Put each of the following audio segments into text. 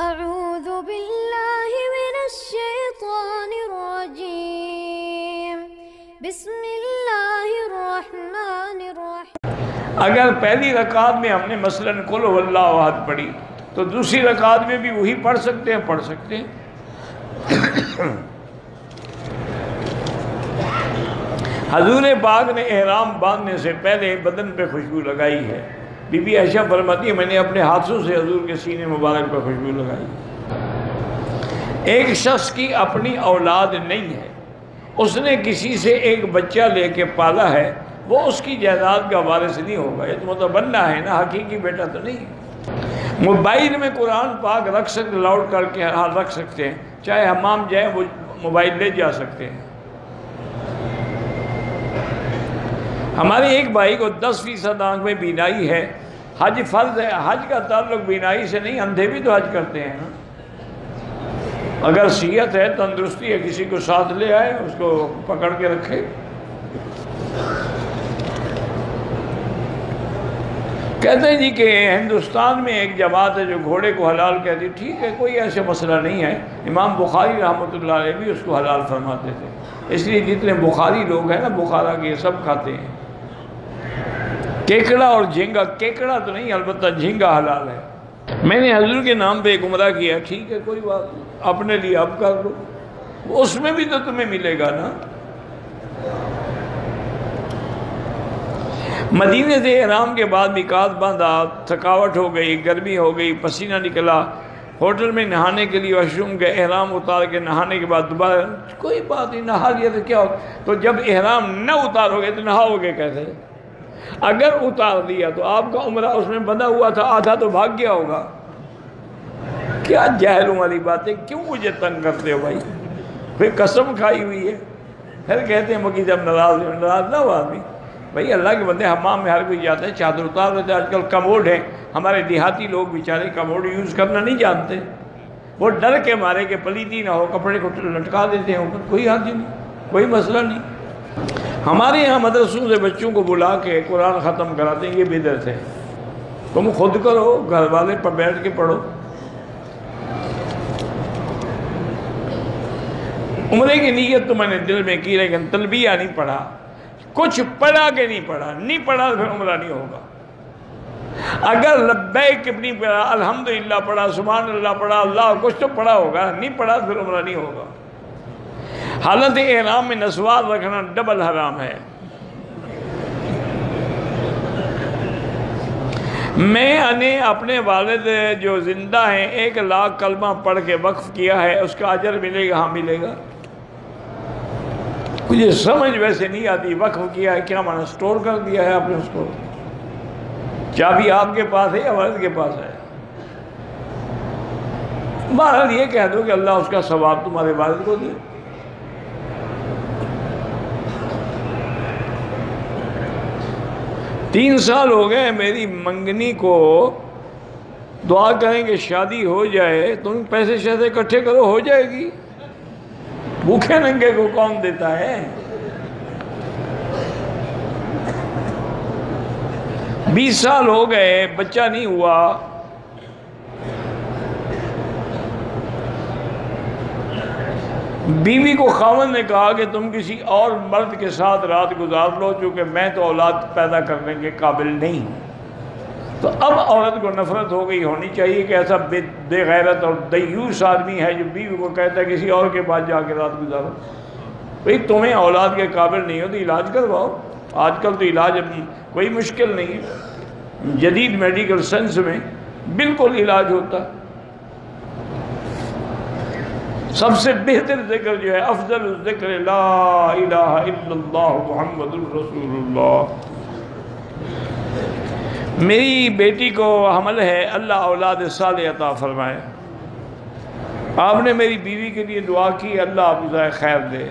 اعوذ باللہ من الشیطان الرجیم بسم اللہ الرحمن الرحیم۔ اگر پہلی رکعت میں ہم نے مثلاً قل هو اللہ احد پڑھی تو دوسری رکعت میں بھی وہی پڑھ سکتے ہیں حضور پاک نے احرام باندھنے سے پہلے بدن پہ خوشبو لگائی ہے۔ بی بی عائشہ فرماتی ہے میں نے اپنے ہاتھوں سے حضور کے سینے مبارک پہ خوشبو لگائی۔ ایک شخص کی اپنی اولاد نہیں ہے، اس نے کسی سے ایک بچہ لے کے پالا ہے، وہ اس کی جائیداد کا وارث نہیں ہوگا، یہ تو متبنہ ہے نا، حقیقی بیٹا تو نہیں ہے۔ موبائل میں قرآن پاک رکھ سکتے، لاؤڈ کر کے رکھ سکتے ہیں، چاہے حمام جائیں وہ موبائل لے جا سکتے ہیں۔ ہمارے ایک بھائی کو 10% آنکھ میں بینائی ہے، حج فرض ہے، حج کا تعلق بینائی سے نہیں، اندھے بھی تو حج کرتے ہیں نا۔ اگر صحت ہے، تندرستی ہے، کسی کو ساتھ لے آئے، اس کو پکڑ کے رکھے۔ کہتے ہیں جی کہ ہندوستان میں ایک جماعت ہے جو گھوڑے کو حلال کہتی، ٹھیک ہے، کوئی ایسا مسئلہ نہیں ہے، امام بخاری رحمۃ اللہ علیہ بھی اس کو حلال فرماتے تھے، اس لیے جتنے بخاری لوگ ہیں نا بخارا کے، یہ سب کھاتے ہیں۔ کیکڑا اور جھینگا، کیکڑا تو نہیں، البتہ جھینگا حلال ہے۔ میں نے حضور کے نام پہ ایک عمرہ کیا، ٹھیک ہے، کوئی بات نہیں، اپنے لیے اب کر لو، اس میں بھی تو تمہیں ملے گا نا۔ مدینے سے احرام کے بعد میقات باندھا، تھکاوٹ ہو گئی، گرمی ہو گئی، پسینہ نکلا، ہوٹل میں نہانے کے لیے واش روم گئے، احرام اتار کے نہانے کے بعد دوبارہ کوئی بات نہیں، نہا لیا تو کیا ہو، تو جب احرام نہ اتارو گے تو نہاؤ گے کیسے؟ اگر اتار دیا تو آپ کا عمرہ اس میں بندھا ہوا تھا، آدھا تو بھاگ گیا ہوگا۔ کیا جاہلوں والی باتیں، کیوں مجھے تنگ کرتے ہو بھائی؟ پھر قسم کھائی ہوئی ہے، پھر کہتے ہیں مکی جب ناراض نہ ہو آدمی۔ بھائی اللہ کے بندے، حمام میں ہر کوئی جاتا ہے، چادر اتار لیتے، آج کل کموڈ ہے، ہمارے دیہاتی لوگ بیچارے کموڈ یوز کرنا نہیں جانتے، وہ ڈر کے مارے کہ پلیتی نہ ہو کپڑے کو لٹکا دیتے ہیں اوپر، کوئی حرج نہیں، کوئی مسئلہ نہیں۔ ہمارے یہاں مدرسوں سے بچوں کو بلا کے قرآن ختم کراتے ہیں، یہ بدعت ہے، تم خود کرو، گھر والے پر بیٹھ کے پڑھو۔ عمرے کی نیت تو میں نے دل میں کی، لیکن تلبیہ نہیں پڑھا، کچھ پڑھا کہ نہیں پڑھا پھر عمرہ نہیں ہوگا۔ اگر لبیک نہیں پڑھا، الحمدللہ پڑھا، سبحان اللہ پڑھا، اللہ کچھ تو پڑھا ہوگا، نہیں پڑھا پھر عمرہ نہیں ہوگا۔ حالت احرام میں نسوار رکھنا ڈبل حرام ہے۔ میں نے اپنے والد جو زندہ ہیں 1,00,000 کلمہ پڑھ کے وقف کیا ہے، اس کا اجر ملے گا؟ ہاں ملے گا۔ مجھے سمجھ ویسے نہیں آتی، وقف کیا ہے کیا معنی؟ سٹور کر دیا ہے آپ نے اس کو؟ چابی آپ کے پاس ہے یا والد کے پاس ہے؟ بہرحال یہ کہہ دو کہ اللہ اس کا ثواب تمہارے والد کو دے۔ تین سال ہو گئے میری منگنی کو، دعا کریں کہ شادی ہو جائے، تم پیسے شیسے اکٹھے کرو، ہو جائے گی، بھوکے ننگے کو کون دیتا ہے؟ 20 سال ہو گئے بچہ نہیں ہوا۔ بیوی کو خاوند نے کہا کہ تم کسی اور مرد کے ساتھ رات گزار لو، چونکہ میں تو اولاد پیدا کرنے کے قابل نہیں۔ تو اب عورت کو نفرت ہو گئی ہونی چاہیے کہ ایسا بے غیرت اور دیوس آدمی ہے جو بیوی کو کہتا ہے کسی اور کے پاس جا کے رات گزارو۔ بھئی تمہیں اولاد کے قابل نہیں ہو تو علاج کرواؤ، آج کل تو علاج کوئی مشکل نہیں ہے، جدید میڈیکل سائنس میں بالکل علاج ہوتا ہے۔ سب سے بہتر ذکر جو ہے، افضل الذکر لا الہ الا اللہ محمد الرسول اللہ۔ میری بیٹی کو حمل ہے، اللہ اولاد صالح عطا فرمائے۔ آپ نے میری بیوی کے لیے دعا کی، اللہ آپ کو جزائے خیر دے۔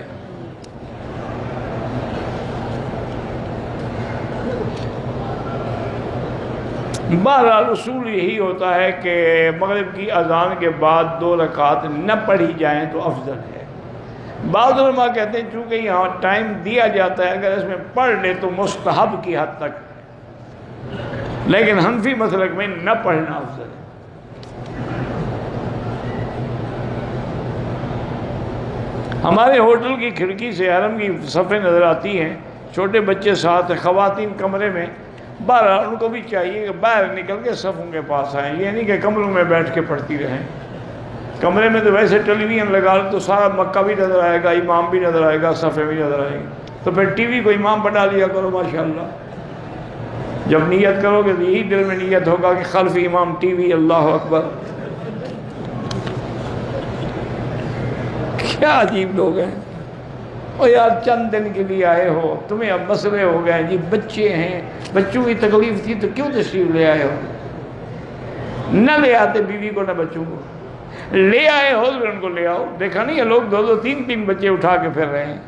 بہرحال اصول یہی ہوتا ہے کہ مغرب کی اذان کے بعد 2 رکعت نہ پڑھی جائیں تو افضل ہے۔ بعض علماء کہتے ہیں چونکہ یہاں ٹائم دیا جاتا ہے، اگر اس میں پڑھ لے تو مستحب کی حد تک، لیکن حنفی مسلک میں نہ پڑھنا افضل ہے۔ ہمارے ہوٹل کی کھڑکی سے حرم کی صفیں نظر آتی ہیں، چھوٹے بچے ساتھ ہیں، خواتین کمرے میں، باہر ان کو بھی چاہیے کہ باہر نکل کے صفوں کے پاس آئیں، یہ نہیں کہ کمروں میں بیٹھ کے پڑھتی رہیں۔ کمرے میں تو ویسے ٹیلی ویژن لگا لو تو سارا مکہ بھی نظر آئے گا، امام بھی نظر آئے گا، صفیں بھی نظر آئے گی، تو پھر ٹی وی کو امام بنا لیا کرو ماشاءاللہ۔ جب نیت کرو گے تو یہی دل میں نیت ہوگا کہ خلف امام ٹی وی، اللہ اکبر۔ کیا عجیب لوگ ہیں۔ او یار چند دن کے لیے آئے ہو، تمہیں اب مسئلے ہو گئے جی، بچے ہیں، بچوں کی تکلیف تھی تو کیوں تشریف لے آئے ہو؟ نہ لے آتے بیوی کو نہ بچوں کو، لے آئے ہو تو ان کو لے آؤ۔ دیکھا نہیں یہ لوگ 2-2 3-3 بچے اٹھا کے پھر رہے ہیں۔